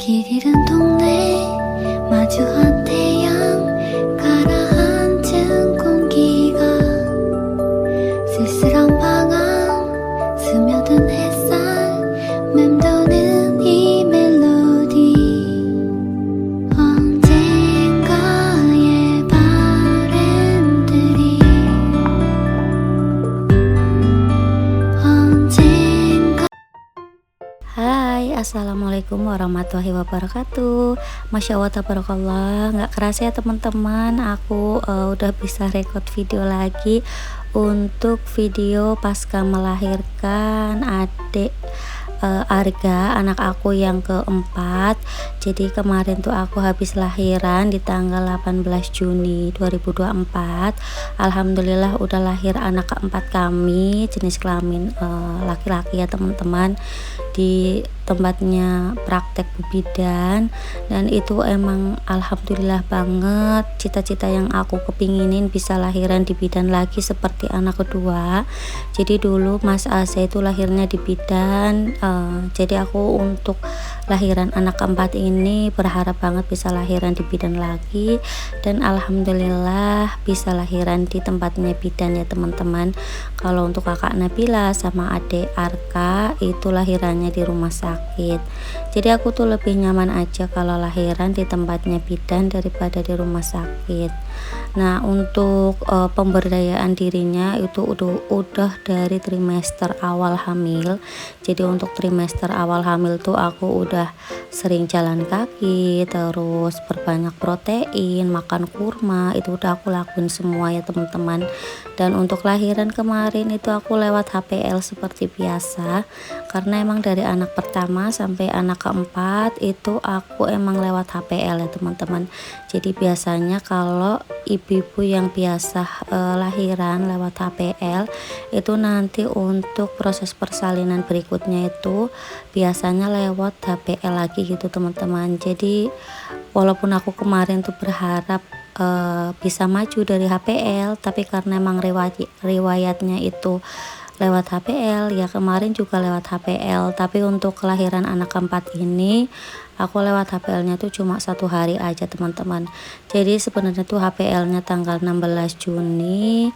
길 잃은 동네 마주한 태양 가라앉은 공기가 쓸쓸한 방 안 스며든 햇살 맴도는 이 멜로디 언젠가의 바램들이 언젠가. Hai, assalamualaikum warahmatullahi wabarakatuh. Masya Allah, tabarakallah. Nggak kerasa ya teman-teman, aku udah bisa record video lagi untuk video pasca melahirkan adik Arga, anak aku yang keempat. Jadi kemarin tuh aku habis lahiran di tanggal 18 Juni 2024. Alhamdulillah udah lahir anak keempat kami, jenis kelamin laki-laki ya teman-teman, di tempatnya praktek bidan. Dan itu emang alhamdulillah banget, cita-cita yang aku kepinginin bisa lahiran di bidan lagi seperti anak kedua. Jadi dulu Mas AC itu lahirnya di bidan, jadi aku untuk lahiran anak keempat ini berharap banget bisa lahiran di bidan lagi, dan alhamdulillah bisa lahiran di tempatnya bidan ya teman-teman. Kalau untuk kakak Nabila sama adik Arka itu lahirannya di rumah sakit. Jadi aku tuh lebih nyaman aja kalau lahiran di tempatnya bidan daripada di rumah sakit. Nah, untuk pemberdayaan dirinya itu udah dari trimester awal hamil. Jadi untuk trimester awal hamil tuh aku udah sering jalan kaki, terus perbanyak protein, makan kurma, itu udah aku lakuin semua ya teman-teman. Dan untuk lahiran kemarin itu aku lewat HPL seperti biasa, karena emang dari anak pertama sampai anak keempat itu aku emang lewat HPL ya teman-teman. Jadi biasanya kalau ibu-ibu yang biasa lahiran lewat HPL itu nanti untuk proses persalinan berikutnya itu biasanya lewat HPL lagi gitu teman-teman. Jadi walaupun aku kemarin tuh berharap bisa maju dari HPL, tapi karena emang riwayatnya itu lewat HPL ya, kemarin juga lewat HPL. Tapi untuk kelahiran anak keempat ini aku lewat HPL-nya tuh cuma 1 hari aja teman-teman. Jadi sebenarnya tuh HPL-nya tanggal 16 Juni,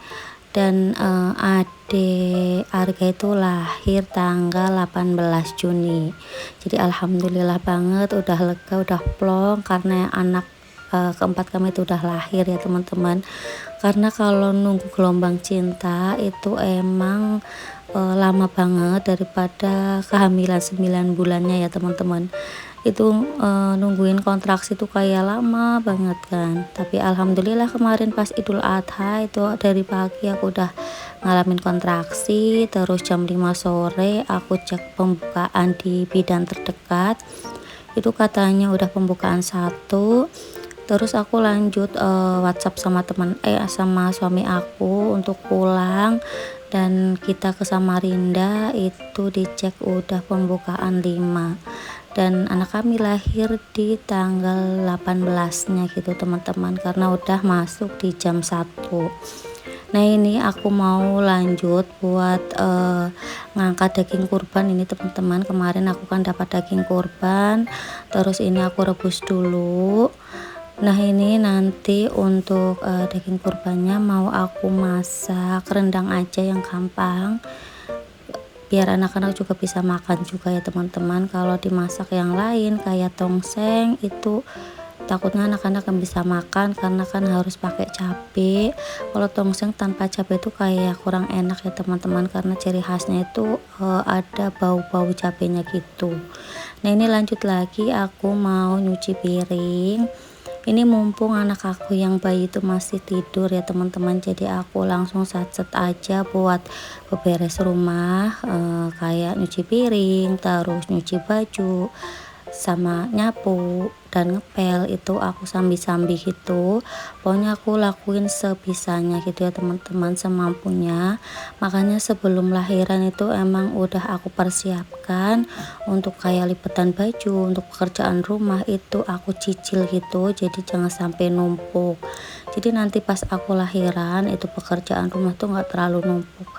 dan adik Arga itu lahir tanggal 18 Juni. Jadi alhamdulillah banget, udah lega, udah plong, karena anak keempat kami itu udah lahir ya teman-teman. Karena kalau nunggu gelombang cinta itu emang lama banget daripada kehamilan 9 bulannya ya teman-teman. Itu nungguin kontraksi tuh kayak lama banget kan. Tapi alhamdulillah kemarin pas Idul Adha itu dari pagi aku udah ngalamin kontraksi. Terus jam 5 sore aku cek pembukaan di bidan terdekat, itu katanya udah pembukaan 1. Terus aku lanjut WhatsApp sama sama suami aku untuk pulang, dan kita ke Samarinda itu dicek udah pembukaan 5, dan anak kami lahir di tanggal 18-nya gitu teman-teman, karena udah masuk di jam 1. Nah, ini aku mau lanjut buat ngangkat daging kurban ini teman-teman. Kemarin aku kan dapat daging kurban, terus ini aku rebus dulu. Nah, ini nanti untuk daging kurbannya mau aku masak rendang aja yang gampang, biar anak-anak juga bisa makan juga ya teman-teman. Kalau dimasak yang lain kayak tongseng itu takutnya anak-anak yang bisa makan, karena kan harus pakai cabai. Kalau tongseng tanpa cabai itu kayak kurang enak ya teman-teman, karena ciri khasnya itu ada bau-bau cabainya gitu. Nah, ini lanjut lagi, aku mau nyuci piring. Ini mumpung anak aku yang bayi itu masih tidur ya teman-teman, jadi aku langsung satset aja buat beberes rumah, kayak nyuci piring, terus nyuci baju, sama nyapu dan ngepel. Itu aku sambi-sambi gitu, pokoknya aku lakuin sebisanya gitu ya teman-teman, semampunya. Makanya sebelum lahiran itu emang udah aku persiapkan untuk kayak lipetan baju, untuk pekerjaan rumah itu aku cicil gitu, jadi jangan sampai numpuk. Jadi nanti pas aku lahiran itu pekerjaan rumah tuh nggak terlalu numpuk.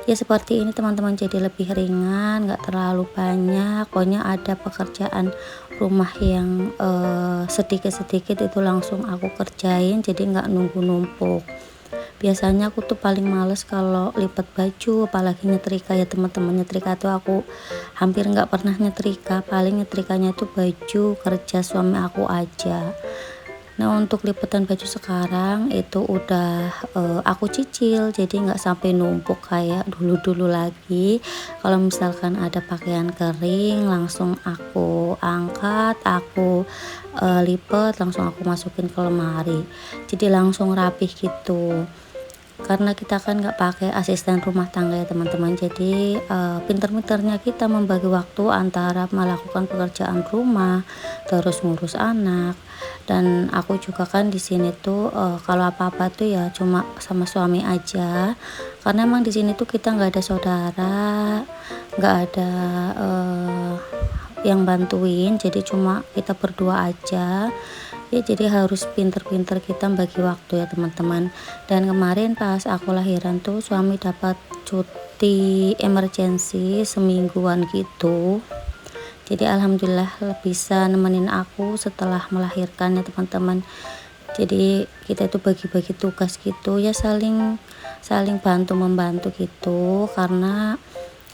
Ya seperti ini teman-teman, jadi lebih ringan, nggak terlalu banyak. Pokoknya ada pekerjaan rumah yang sedikit-sedikit itu langsung aku kerjain, jadi nggak nunggu numpuk. Biasanya aku tuh paling males kalau lipat baju, apalagi nyetrika ya teman-teman. Nyetrika tuh aku hampir nggak pernah nyetrika, paling nyetrikanya tuh baju kerja suami aku aja. Nah untuk liputan baju sekarang itu udah aku cicil, jadi nggak sampai numpuk kayak dulu-dulu lagi. Kalau misalkan ada pakaian kering langsung aku angkat, aku lipet, langsung aku masukin ke lemari, jadi langsung rapih gitu. Karena kita kan nggak pakai asisten rumah tangga ya teman-teman, jadi pinter-pinternya kita membagi waktu antara melakukan pekerjaan rumah terus ngurus anak. Dan aku juga kan di sini tuh kalau apa-apa tuh ya cuma sama suami aja, karena emang di sini tuh kita nggak ada saudara, nggak ada yang bantuin, jadi cuma kita berdua aja ya. Jadi harus pinter-pinter kita bagi waktu ya teman-teman. Dan kemarin pas aku lahiran tuh suami dapat cuti emergency semingguan gitu, jadi alhamdulillah bisa nemenin aku setelah melahirkan ya teman-teman. Jadi kita itu bagi-bagi tugas gitu ya, saling saling bantu membantu gitu, karena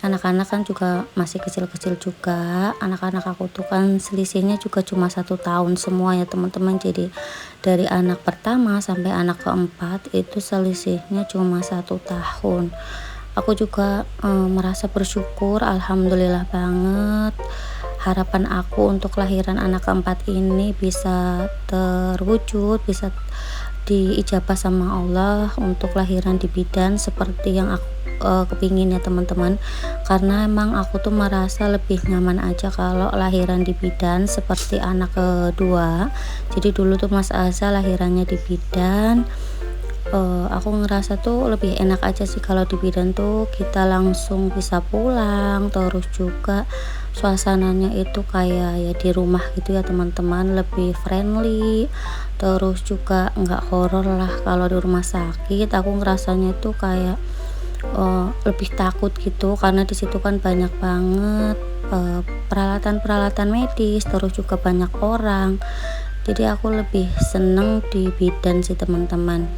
anak-anak kan juga masih kecil-kecil juga. Anak-anak aku tuh kan selisihnya juga cuma 1 tahun semua ya teman-teman. Jadi dari anak pertama sampai anak keempat itu selisihnya cuma 1 tahun. Aku juga merasa bersyukur, alhamdulillah banget. Harapan aku untuk lahiran anak keempat ini bisa terwujud, bisa diijabah sama Allah untuk lahiran di bidan seperti yang aku kepingin ya teman-teman. Karena emang aku tuh merasa lebih nyaman aja kalau lahiran di bidan seperti anak kedua. Jadi dulu tuh Mas Aza lahirannya di bidan, aku ngerasa tuh lebih enak aja sih kalau di bidan tuh kita langsung bisa pulang, terus juga suasananya itu kayak ya di rumah gitu ya teman-teman, lebih friendly, terus juga nggak horor lah. Kalau di rumah sakit aku ngerasanya tuh kayak lebih takut gitu, karena di situ kan banyak banget peralatan-peralatan medis, terus juga banyak orang. Jadi aku lebih seneng di bidan sih teman-teman.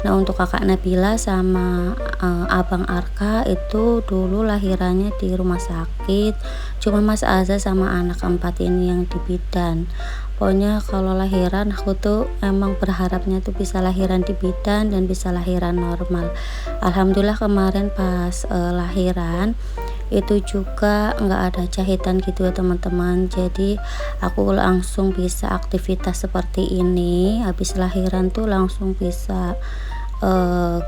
Nah untuk kakak Nabila sama abang Arka itu dulu lahirannya di rumah sakit, cuma Mas Aza sama anak keempat ini yang di bidan. Pokoknya kalau lahiran aku tuh emang berharapnya tuh bisa lahiran di bidan dan bisa lahiran normal. Alhamdulillah kemarin pas lahiran itu juga nggak ada jahitan gitu ya teman-teman. Jadi aku langsung bisa aktivitas seperti ini, habis lahiran tuh langsung bisa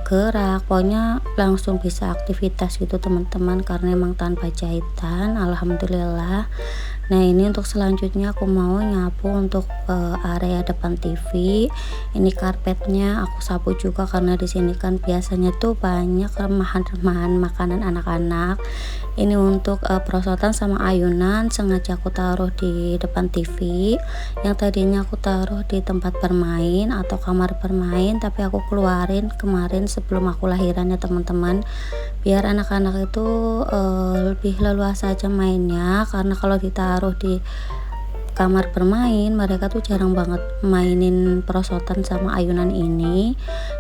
gerak, pokoknya langsung bisa aktivitas gitu teman-teman, karena emang tanpa jahitan, alhamdulillah. Nah ini untuk selanjutnya aku mau nyapu untuk area depan TV. Ini karpetnya aku sapu juga, karena di sini kan biasanya tuh banyak remahan-remahan makanan anak-anak. Ini untuk perosotan sama ayunan sengaja aku taruh di depan TV. Yang tadinya aku taruh di tempat bermain atau kamar bermain, tapi aku keluarin kemarin sebelum aku lahiran ya teman-teman, biar anak-anak itu lebih leluasa aja mainnya. Karena kalau ditaruh di kamar bermain mereka tuh jarang banget mainin perosotan sama ayunan ini.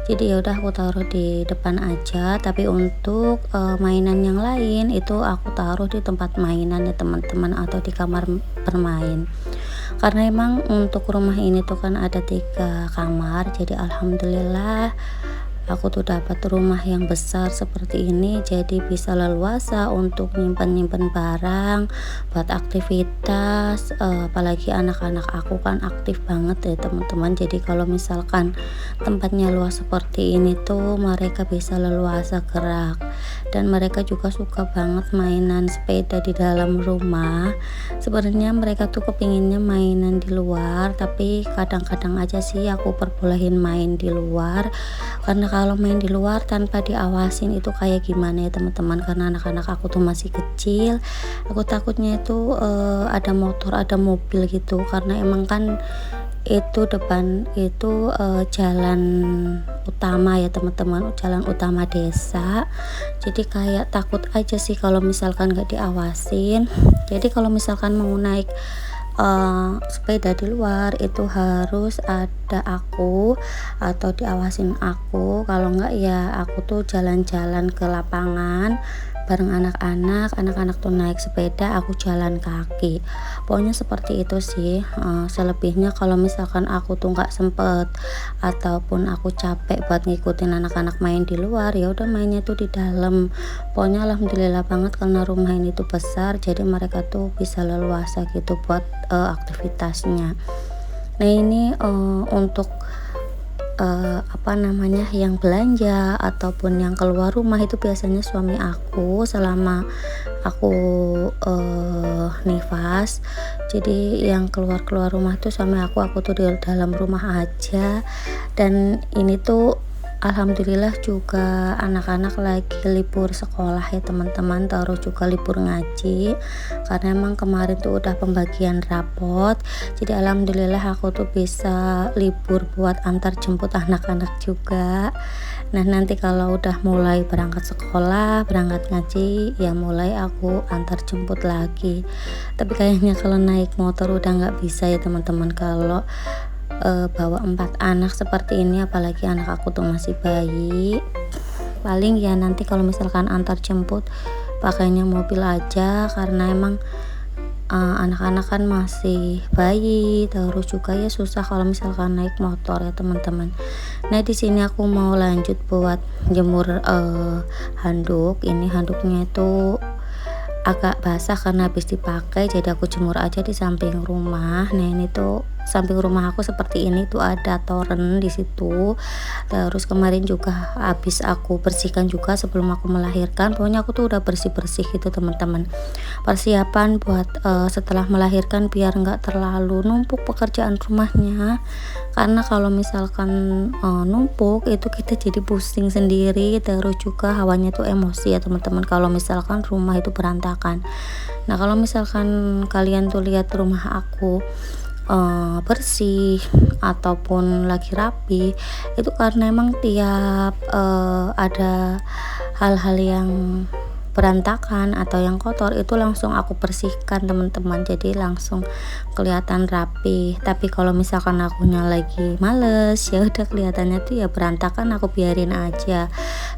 Jadi ya udah aku taruh di depan aja, tapi untuk mainan yang lain itu aku taruh di tempat mainan ya teman-teman, atau di kamar bermain. Karena emang untuk rumah ini tuh kan ada 3 kamar, jadi alhamdulillah aku tuh dapat rumah yang besar seperti ini, jadi bisa leluasa untuk nyimpen-nyimpen barang buat aktivitas. Apalagi anak-anak aku kan aktif banget ya teman-teman, jadi kalau misalkan tempatnya luas seperti ini tuh mereka bisa leluasa gerak. Dan mereka juga suka banget mainan sepeda di dalam rumah. Sebenarnya mereka tuh kepinginnya mainan di luar, tapi kadang-kadang aja sih aku perbolehin main di luar, karena kalau main di luar tanpa diawasin itu kayak gimana ya teman-teman. Karena anak-anak aku tuh masih kecil, aku takutnya itu ada motor, ada mobil gitu, karena emang kan itu depan itu jalan utama ya teman-teman, jalan utama desa. Jadi kayak takut aja sih kalau misalkan nggak diawasin. Jadi kalau misalkan mau naik sepeda di luar itu harus ada aku atau diawasin aku, kalau enggak ya aku tuh jalan-jalan ke lapangan bareng anak-anak tuh naik sepeda, aku jalan kaki. Pokoknya seperti itu sih. Selebihnya kalau misalkan aku tuh nggak sempet ataupun aku capek buat ngikutin anak-anak main di luar, ya udah mainnya tuh di dalam. Pokoknya alhamdulillah banget karena rumah ini tuh besar, jadi mereka tuh bisa leluasa gitu buat aktivitasnya. Nah ini untuk yang belanja ataupun yang keluar rumah itu biasanya suami aku selama aku nifas. Jadi yang keluar rumah tuh suami aku tuh di dalam rumah aja. Dan ini tuh alhamdulillah juga anak-anak lagi libur sekolah ya teman-teman, terus juga libur ngaji karena emang kemarin tuh udah pembagian rapot. Jadi alhamdulillah aku tuh bisa libur buat antar jemput anak-anak juga. Nah nanti kalau udah mulai berangkat sekolah, berangkat ngaji, ya mulai aku antar jemput lagi. Tapi kayaknya kalau naik motor udah nggak bisa ya teman-teman, kalau bawa 4 anak seperti ini, apalagi anak aku tuh masih bayi. Paling ya nanti kalau misalkan antar jemput pakainya mobil aja, karena emang anak-anak kan masih bayi, terus juga ya susah kalau misalkan naik motor ya teman-teman. Nah di sini aku mau lanjut buat jemur handuk. Ini handuknya itu agak basah karena habis dipakai, jadi aku jemur aja di samping rumah. Nah ini tuh samping rumah aku seperti ini tuh ada toren di situ. Terus kemarin juga habis aku bersihkan juga sebelum aku melahirkan. Pokoknya aku tuh udah bersih-bersih gitu teman-teman, persiapan buat setelah melahirkan biar nggak terlalu numpuk pekerjaan rumahnya. Karena kalau misalkan numpuk itu kita jadi pusing sendiri, terus juga hawanya tuh emosi ya teman-teman kalau misalkan rumah itu berantakan. Nah kalau misalkan kalian tuh lihat rumah aku bersih ataupun lagi rapi, itu karena emang tiap ada hal-hal yang berantakan atau yang kotor itu langsung aku bersihkan teman-teman, jadi langsung kelihatan rapi. Tapi kalau misalkan akunya lagi males, ya udah kelihatannya tuh ya berantakan, aku biarin aja.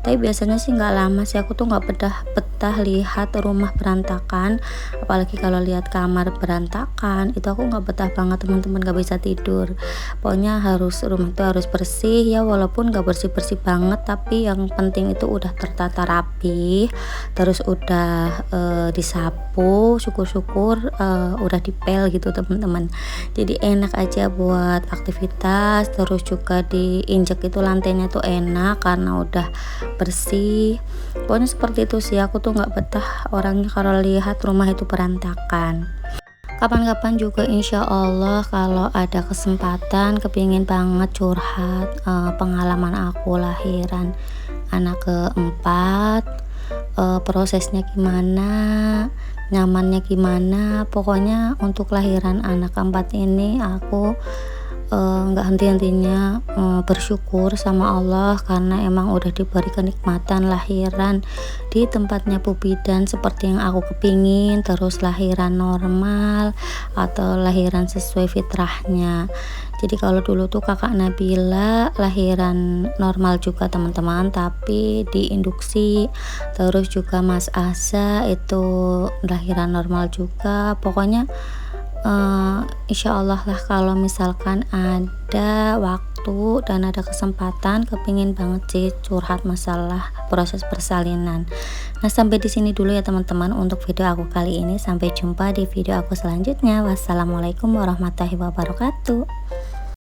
Tapi biasanya sih nggak lama sih, aku tuh nggak betah lihat rumah berantakan, apalagi kalau lihat kamar berantakan itu aku nggak betah banget teman-teman, nggak bisa tidur. Pokoknya rumah itu harus bersih ya, walaupun nggak bersih banget, tapi yang penting itu udah tertata rapi, terus udah disapu, syukur-syukur udah dipel gitu teman-teman. Jadi enak aja buat aktivitas, terus juga diinjek itu lantainya tuh enak karena udah bersih. Pokoknya seperti itu sih, aku tuh nggak betah orangnya kalau lihat rumah itu berantakan. Kapan-kapan juga insya Allah kalau ada kesempatan kepingin banget curhat pengalaman aku lahiran anak keempat, prosesnya gimana, nyamannya gimana. Pokoknya untuk lahiran anak keempat ini aku nggak henti-hentinya bersyukur sama Allah karena emang udah diberi kenikmatan lahiran di tempatnya pubidan seperti yang aku kepingin, terus lahiran normal atau lahiran sesuai fitrahnya. Jadi kalau dulu tuh kakak Nabila lahiran normal juga teman-teman, tapi diinduksi. Terus juga Mas Asa itu lahiran normal juga. Pokoknya insya Allah lah kalau misalkan ada waktu dan ada kesempatan, kepingin banget sih curhat masalah proses persalinan. Nah sampai di sini dulu ya teman-teman untuk video aku kali ini. Sampai jumpa di video aku selanjutnya. Wassalamualaikum warahmatullahi wabarakatuh.